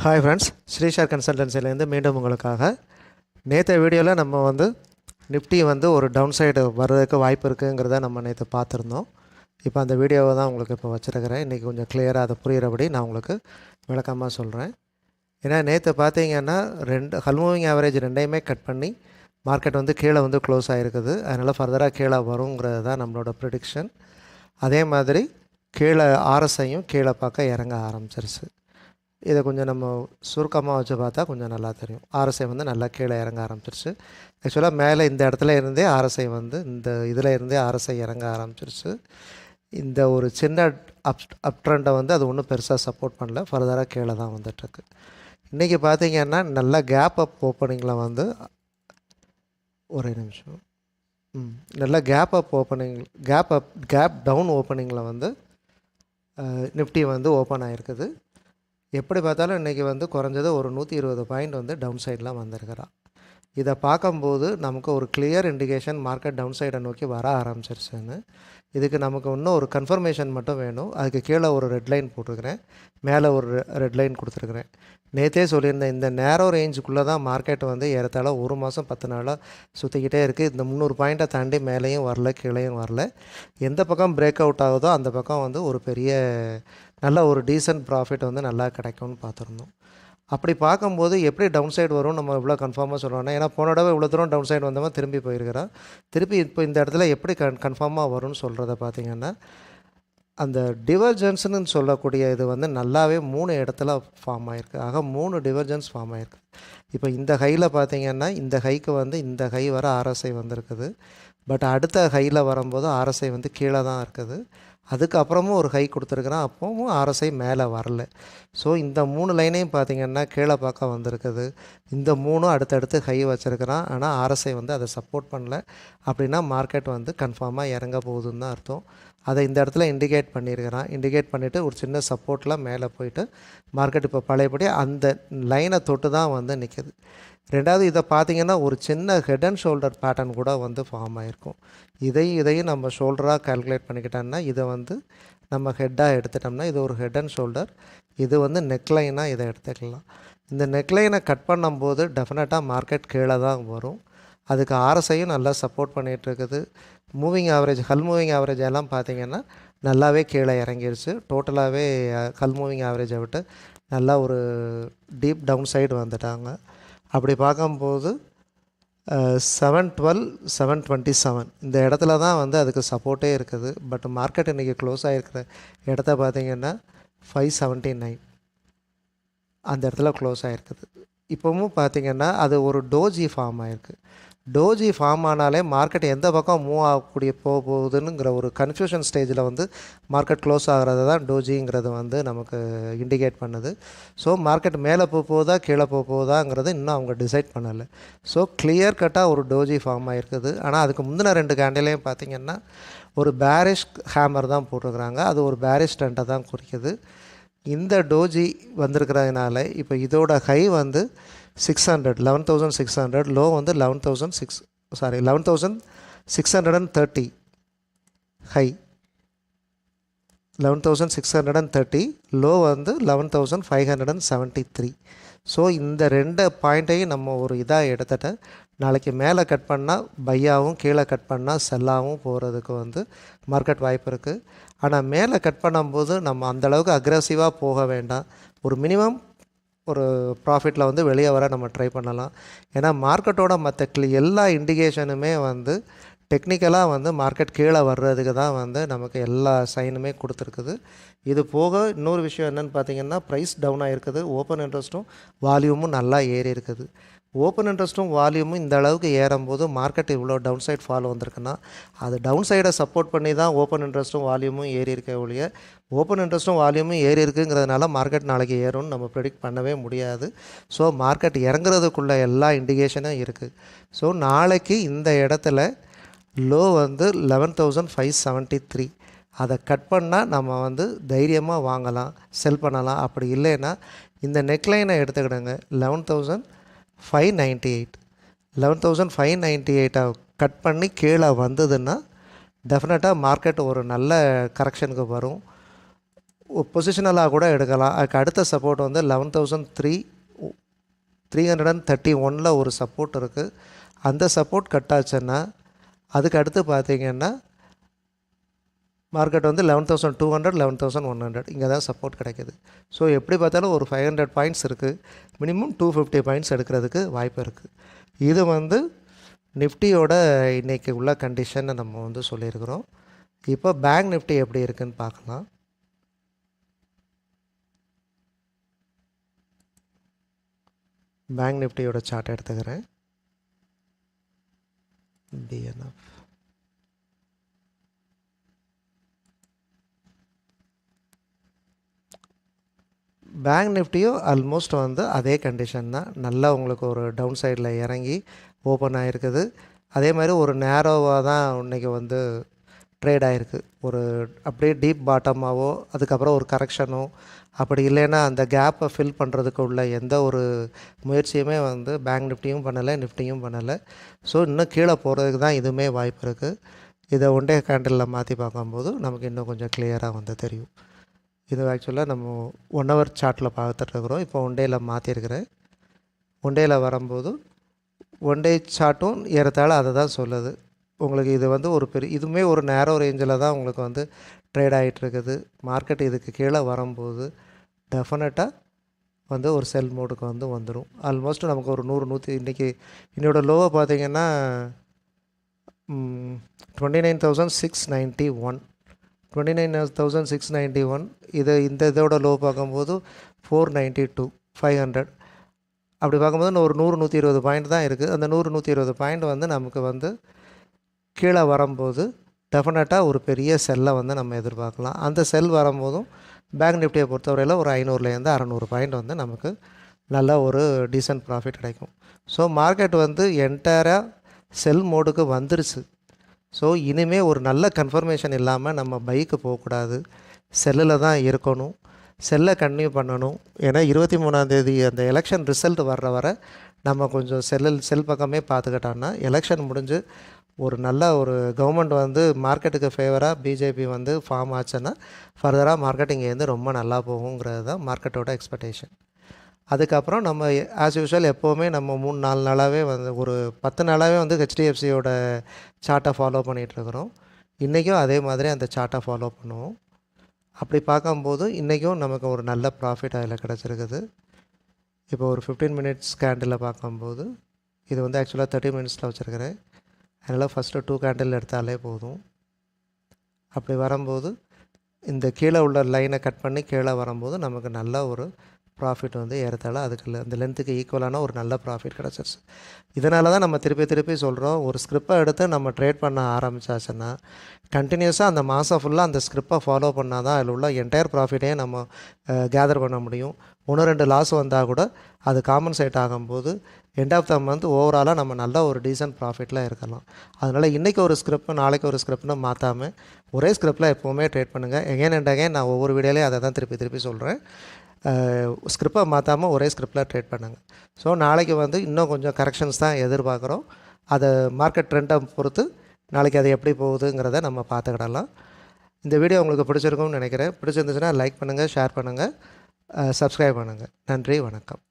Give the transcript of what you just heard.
Hi friends, ஸ்ரீஷார் கன்சல்டன்சிலேருந்து மீண்டும் உங்களுக்காக. நேற்று வீடியோவில் நம்ம நிஃப்டி ஒரு டவுன் சைடு வர்றதுக்கு வாய்ப்பு இருக்குங்கிறத நம்ம நேற்று பார்த்துருந்தோம். இப்போ அந்த வீடியோவை தான் உங்களுக்கு இப்போ வச்சுருக்கிறேன். இன்றைக்கி கொஞ்சம் கிளியராக அதை புரிகிறபடி நான் உங்களுக்கு விளக்கமாக சொல்கிறேன். ஏன்னா நேற்று பார்த்தீங்கன்னா ஹல் மூவிங் ஆவரேஜ் ரெண்டையுமே கட் பண்ணி மார்க்கெட் கீழே க்ளோஸ் ஆகிருக்குது. அதனால் ஃபர்தராக கீழே வருங்கிறது தான் நம்மளோட ப்ரிடிக்ஷன். அதே மாதிரி கீழே ஆர்எஸ்ஐயும் கீழே பார்க்க இறங்க ஆரம்பிச்சிருச்சு. இதை கொஞ்சம் நம்ம சுருக்கமாக வச்சு பார்த்தா கொஞ்சம் நல்லா தெரியும். ஆர்எஸ்ஐ நல்லா கீழே இறங்க ஆரம்பிச்சிருச்சு. ஆக்சுவலாக மேலே இந்த இடத்துல இருந்தே ஆர்எஸ்ஐ இந்த இதில் இருந்தே ஆர்எஸ்ஐ இறங்க ஆரம்பிச்சிருச்சு. இந்த ஒரு சின்ன அப் ட்ரெண்டை அது ஒன்றும் பெருசாக சப்போர்ட் பண்ணல, ஃபர்தராக கீழே தான் வந்துட்டுருக்கு. இன்றைக்கி பார்த்திங்கன்னா நல்ல கேப் அப் ஓப்பனிங்கில் ஒரே நிமிஷம் நல்ல gap up opening gap down ஓப்பனிங்கில் நிஃப்டி ஓப்பன் ஆகிருக்குது. எப்படி பார்த்தாலும் இன்றைக்கி குறைஞ்சது ஒரு 120 பாயிண்ட் டவுன் சைடெலாம் வந்திருக்கிறான். இதை பார்க்கும்போது நமக்கு ஒரு கிளியர் இண்டிகேஷன் மார்க்கெட் டவுன் சைடை நோக்கி வர ஆரம்பிச்சிருச்சுன்னு. இதுக்கு நமக்கு இன்னும் ஒரு கன்ஃபர்மேஷன் மட்டும் வேணும். அதுக்கு கீழே ஒரு ரெட் லைன் போட்டிருக்கிறேன், மேலே ஒரு ரெட் லைன் கொடுத்துருக்குறேன். நேற்றே சொல்லியிருந்தேன், இந்த நேரோ ரேஞ்சுக்குள்ளே தான் மார்க்கெட் ஏறத்தாழ ஒரு மாதம் 10 நாளாக சுற்றிக்கிட்டே இருக்குது. இந்த 300 பாயிண்ட்டை தாண்டி மேலேயும் வரல, கீழேயும் வரல. எந்த பக்கம் பிரேக் அவுட் ஆகுதோ அந்த பக்கம் ஒரு பெரிய நல்ல ஒரு டீசன்ட் ப்ராஃபிட் நல்லா கிடைக்கும்னு பார்த்துருந்தோம். அப்படி பார்க்கும்போது எப்படி டவுன் சைடு வரும் நம்ம இவ்வளோ கன்ஃபார்மாக சொல்கிறோன்னா, ஏன்னா போன தடவை இவ்வளோ தூரம் டவுன் சைடு வந்தவன் திரும்பி போயிருக்கிறான். திருப்பி இப்போ இந்த இடத்துல எப்படி கன்ஃபார்மாக வரும்னு சொல்கிறத பார்த்திங்கன்னா, அந்த டிவர்ஜென்ஸ்னு சொல்லக்கூடிய இது நல்லாவே 3 இடத்துல ஃபார்ம் ஆகிருக்கு. ஆக 3 டிவர்ஜென்ஸ் ஃபார்ம் ஆகிருக்கு. இப்போ இந்த ஹையில் பார்த்திங்கன்னா, இந்த ஹைக்கு இந்த ஹை வர ஆர்எஸ்ஐ வந்திருக்குது. பட் அடுத்த ஹையில் வரும்போது ஆர்எஸ்ஐ கீழே தான் இருக்குது. அதுக்கப்புறமும் ஒரு ஹை கொடுத்துருக்குறான், அப்போவும் ஆர்எஸ்ஐ மேலே வரல. ஸோ இந்த 3 லைனையும் பார்த்திங்கன்னா கீழே பார்க்க வந்திருக்குது. இந்த 3ம் அடுத்தடுத்து ஹை வச்சுருக்கிறான். ஆனால் ஆர்எஸ்ஐ அதை சப்போர்ட் பண்ணல. அப்படின்னா மார்க்கெட் கன்ஃபார்மாக இறங்க போகுதுன்னு தான் அர்த்தம். அதை இந்த இடத்துல இண்டிகேட் பண்ணியிருக்கிறான். இண்டிகேட் பண்ணிவிட்டு ஒரு சின்ன சப்போர்ட்டில் மேலே போயிட்டு மார்க்கெட் இப்போ பழையபடி அந்த லைனை தொட்டு தான் நிற்கிது. ரெண்டாவது இதை பார்த்திங்கன்னா ஒரு சின்ன ஹெட் அண்ட் ஷோல்டர் பேட்டர்ன் கூட ஃபார்ம் ஆகிருக்கும். இதையும் நம்ம ஷோல்டராக கால்குலேட் பண்ணிக்கிட்டோம்னா இதை நம்ம ஹெட்டாக எடுத்துட்டோம்னா இது ஒரு ஹெட் அண்ட் ஷோல்டர். இது நெக்லைனாக இதை எடுத்துக்கலாம். இந்த நெக்லைனை கட் பண்ணும்போது டெஃபினட்டாக மார்க்கெட் கீழே தான் வரும். அதுக்கு ஆர்எஸ்ஐயும் நல்லா சப்போர்ட் பண்ணிகிட்ருக்குது. மூவிங் ஆவரேஜ் ஹல் மூவிங் ஆவரேஜ் எல்லாம் பார்த்திங்கன்னா நல்லாவே கீழே இறங்கிருச்சு. டோட்டலாகவே ஹல் மூவிங் ஆவரேஜை விட்டு நல்லா ஒரு டீப் டவுன் சைடு வந்துட்டாங்க. அப்படி பார்க்கும்போது 712 727 இந்த இடத்துல தான் அதுக்கு சப்போர்ட்டே இருக்குது. பட் மார்க்கெட் இன்றைக்கி க்ளோஸ் ஆகிருக்கிற இடத்த பார்த்திங்கன்னா 579 அந்த இடத்துல க்ளோஸ் ஆகிருக்குது. இப்போவும் பார்த்திங்கன்னா அது ஒரு டோஜி ஃபார்ம் ஆகிருக்கு. டோஜி ஃபார்ம் ஆனாலே மார்க்கெட் எந்த பக்கம் மூவ் ஆகக்கூடிய போகுதுங்கிற ஒரு கன்ஃபியூஷன் ஸ்டேஜில் மார்க்கெட் க்ளோஸ் ஆகிறது தான் டோஜிங்கிறது நமக்கு இண்டிகேட் பண்ணுது. ஸோ மார்க்கெட் மேலே போகுதா கீழே போகுதாங்கிறது இன்னும் அவங்க டிசைட் பண்ணலை. ஸோ கிளியர் கட்டாக ஒரு டோஜி ஃபார்ம் ஆகிருக்குது. ஆனால் அதுக்கு முந்தின 2 கேண்டிலையும் பார்த்திங்கன்னா ஒரு பேரிஷ் ஹேமர் தான் போட்டிருக்கிறாங்க. அது ஒரு பேரிஷ் ட்ரெண்டை தான் குறிக்குது. இந்த டோஜி வந்திருக்கிறதுனால இப்போ இதோட high 600 11,600, low 11,630, high 11,630, low 11,573. So இந்த 2 பாயிண்ட்டையும் நம்ம ஒரு இதாக எடுத்துகிட்டு நாளைக்கு மேலே கட் பண்ணால் பையாகவும் கீழே கட் பண்ணால் செல்லாகவும் போகிறதுக்கு மார்க்கெட் வாய்ப்பு இருக்குது. ஆனால் மேலே கட் பண்ணும்போது நம்ம அந்தளவுக்கு அக்ரெசிவாக போக வேண்டாம். ஒரு மினிமம் ஒரு ப்ராஃபிட்டில் வெளியே வர நம்ம ட்ரை பண்ணலாம். ஏன்னா மார்க்கெட்டோட மற்ற எல்லா இண்டிகேஷனுமே டெக்னிக்கலாக மார்க்கெட் கீழே வர்றதுக்கு தான் நமக்கு எல்லா சைனுமே கொடுத்துருக்குது. இது போக இன்னொரு விஷயம் என்னென்னு பார்த்திங்கன்னா ப்ரைஸ் டவுன் ஆகிருக்குது. ஓப்பன் இன்ட்ரெஸ்ட்டும் வால்யூமும் நல்லா ஏறி இருக்குது. ஓப்பன் இன்ட்ரெஸ்ட்டும் வால்யூமும் இந்த அளவுக்கு ஏறும்போது மார்க்கெட் இவ்வளோ டவுன் சைட் ஃபாலோ வந்திருக்குன்னா அது டவுன் சைடை சப்போர்ட் பண்ணி தான் ஓப்பன் இன்ட்ரெஸ்ட்டும் வால்யூமும் ஏறி இருக்க ஒழிய ஓப்பன் இன்ட்ரெஸ்ட்டும் வால்யூமும் ஏறி இருக்குங்கிறதுனால மார்க்கெட் நாளைக்கு ஏறும்னு நம்ம ப்ரெடிக்ட் பண்ணவே முடியாது. ஸோ மார்க்கெட் இறங்குறதுக்குள்ள எல்லா இண்டிகேஷனும் இருக்குது. ஸோ நாளைக்கு இந்த இடத்துல லோ 11,573 அதை கட் பண்ணால் நம்ம தைரியமாக வாங்கலாம், செல் பண்ணலாம். அப்படி இல்லைன்னா இந்த நெக்லைனை எடுத்துக்கிடுங்க. 11,598 11,598 கட் பண்ணி கீழே வந்ததுன்னா டெஃபினட்டாக மார்க்கெட் ஒரு நல்ல கரெக்ஷனுக்கு வரும். பொசிஷனலாக கூட எடுக்கலாம். அதுக்கு அடுத்த சப்போர்ட் வந்து 11,331 ஒரு சப்போர்ட் இருக்குது. அந்த சப்போர்ட் கட் ஆச்சுன்னா அதுக்கு அடுத்து பார்த்திங்கன்னா மார்க்கெட் வந்து 11,200 11,100 இங்கே தான் சப்போர்ட் கிடைக்கிது. ஸோ எப்படி பார்த்தாலும் ஒரு 500 பாயிண்ட்ஸ் இருக்குது. மினிமம் 250 பாயிண்ட்ஸ் எடுக்கிறதுக்கு வாய்ப்பு இருக்குது. இது வந்து நிஃப்டியோட இன்றைக்கி உள்ள கண்டிஷனை நம்ம வந்து சொல்லியிருக்கிறோம். இப்போ பேங்க் நிஃப்டி எப்படி இருக்குதுன்னு பார்க்கலாம். பேங்க் நிஃப்டியோட சார்ட் எடுத்துக்கிறேன். டிஎன்எஃப் பேங்க் நிஃப்டியும் ஆல்மோஸ்ட் வந்து அதே கண்டிஷன் தான். நல்லா உங்களுக்கு ஒரு டவுன் சைடில் இறங்கி ஓப்பன் ஆகிருக்குது. அதே மாதிரி ஒரு நேரோவாக தான் இன்றைக்கி வந்து ட்ரேட் ஆகிருக்கு. ஒரு அப்படியே டீப் பாட்டமாகவோ அதுக்கப்புறம் ஒரு கரெக்ஷனோ அப்படி இல்லைன்னா அந்த கேப்பை ஃபில் பண்ணுறதுக்கு உள்ள எந்த ஒரு முயற்சியுமே வந்து பேங்க் நிஃப்டியும் பண்ணலை, நிஃப்டியும் பண்ணலை. ஸோ இன்னும் கீழே போகிறதுக்கு தான் இதுவுமே வாய்ப்பு இருக்குது. இதை ஒன் டே கேண்டிலில் மாற்றி பார்க்கும்போது நமக்கு இன்னும் கொஞ்சம் கிளியராக வந்து தெரியும். இது ஆக்சுவலாக நம்ம 1 ஹவர் சார்ட்டில் பார்த்துட்ருக்குறோம். இப்போ ஒன் டேயில் மாற்றிருக்கிறேன். ஒன் டேயில் வரும்போது ஒன் டே சார்ட்டும் ஏறத்தாழ அதை தான் சொல்லுது. உங்களுக்கு இது வந்து ஒரு இதுவுமே ஒரு நேரோ ரேஞ்சில் தான் உங்களுக்கு வந்து ட்ரேட் ஆகிட்டுருக்குது. மார்க்கெட் இதுக்கு கீழே வரும்போது டெஃபினட்டாக வந்து ஒரு செல் மோடுக்கு வந்து வந்துடும். ஆல்மோஸ்ட் நமக்கு ஒரு 100 இன்றைக்கி என்னோடய லோவை பார்த்திங்கன்னா 29,691 29,691. இந்த இதோட லோ பார்க்கும்போது 492 500 அப்படி பார்க்கும்போது ஒரு 100-120 பாயிண்ட் தான் இருக்குது. அந்த 100-120 பாயிண்ட் வந்து நமக்கு வந்து கீழே வரும்போது டெஃபினட்டாக ஒரு பெரிய செல்லை வந்து நம்ம எதிர்பார்க்கலாம். அந்த செல் வரும்போதும் பேங்க் நிஃப்டியை பொறுத்தவரையில் ஒரு 500லேருந்து 600 பாயிண்ட் வந்து நமக்கு நல்ல ஒரு டீசன்ட் ப்ராஃபிட் கிடைக்கும். ஸோ மார்க்கெட் வந்து என்டையராக செல் மோடுக்கு வந்துருச்சு. ஸோ இனிமேல் ஒரு நல்ல கன்ஃபர்மேஷன் இல்லாமல் நம்ம பைக்கு போகக்கூடாது, செல்லில் தான் இருக்கணும், செல்லை கன்டினியூ பண்ணணும். ஏன்னா 23ஆந்தேதி அந்த எலெக்ஷன் ரிசல்ட் வர்ற வரை நம்ம கொஞ்சம் செல் பக்கமே பார்த்துக்கிட்டோன்னா எலெக்ஷன் முடிஞ்சு ஒரு நல்ல ஒரு கவர்மெண்ட் வந்து மார்க்கெட்டுக்கு ஃபேவராக பிஜேபி வந்து ஃபார்ம் ஆச்சுன்னா ஃபர்தராக மார்க்கெட் இங்கேருந்து ரொம்ப நல்லா போகுங்கிறது தான் மார்க்கெட்டோட எக்ஸ்பெக்டேஷன். அதுக்கப்புறம் நம்ம ஆஸ் யூஷுவல் எப்போவுமே நம்ம 3-4 நாளாகவே வந்து ஒரு 10 நாளாகவே வந்து ஹெச்டிஎஃப்சியோட சார்ட்டை ஃபாலோ பண்ணிகிட்ருக்குறோம். இன்றைக்கும் அதே மாதிரி அந்த சார்ட்டை ஃபாலோ பண்ணுவோம். அப்படி பார்க்கும்போது இன்றைக்கும் நமக்கு ஒரு நல்ல ப்ராஃபிட் அதில் கிடச்சிருக்குது. இப்போ ஒரு 15 மினிட்ஸ் கேண்டிலில் பார்க்கும்போது இது வந்து ஆக்சுவலாக 30 மினிட்ஸில் வச்சுருக்கிறேன். அதனால் ஃபஸ்ட்டு 2 கேண்டில் எடுத்தாலே போதும். அப்படி வரும்போது இந்த கீழே உள்ள லைனை கட் பண்ணி கீழே வரும்போது நமக்கு நல்ல ஒரு ப்ராஃபிட் வந்து ஏறத்தாழ அதுக்கு அந்த லென்த்துக்கு ஈக்குவலான ஒரு நல்ல ப்ராஃபிட் கிடச்சிருச்சு. இதனால தான் நம்ம திருப்பி சொல்கிறோம், ஒரு ஸ்கிரிப்பை எடுத்து நம்ம ட்ரேட் பண்ண ஆரம்பித்தாச்சுன்னா கண்டினியூஸாக அந்த மாதம் ஃபுல்லாக அந்த ஸ்கிரிப்பை ஃபாலோ பண்ணால் தான் அதில் உள்ள என்டையர் ப்ராஃபிட்டையும் நம்ம கேதர் பண்ண முடியும். 1-2 லாஸ் வந்தால் கூட அது காம்பன்சேட் ஆகும்போது எண்ட் ஆஃப் த மந்த் ஓவராலாக நம்ம நல்ல ஒரு டீசன்ட் ப்ராஃபிட்டில் இருக்கலாம். அதனால் இன்றைக்கி ஒரு ஸ்கிரிப்பு நாளைக்கு ஒரு ஸ்கிரிப்னு மாற்றாமல் ஒரே ஸ்கிரிப்பில் எப்போவுமே ட்ரேட் பண்ணுங்கள். எகைன் அண்ட் அகைன் நான் ஒவ்வொரு வீடியோலையும் அதை தான் திருப்பி சொல்கிறேன். ஸ்கிரிப்பை மாற்றாமல் ஒரே ஸ்கிரிப்பில் ட்ரேட் பண்ணுங்கள். ஸோ நாளைக்கு வந்து இன்னும் கொஞ்சம் கரெக்ஷன்ஸ் தான் எதிர்பார்க்குறோம். அதை மார்க்கெட் ட்ரெண்டை பொறுத்து நாளைக்கு அது எப்படி போகுதுங்கிறத நம்ம பார்த்துக்கிடலாம். இந்த வீடியோ உங்களுக்கு பிடிச்சிருக்கும்னு நினைக்கிறேன். பிடிச்சிருந்துச்சுன்னா லைக் பண்ணுங்கள், ஷேர் பண்ணுங்கள், சப்ஸ்கிரைப் பண்ணுங்கள். நன்றி, வணக்கம்.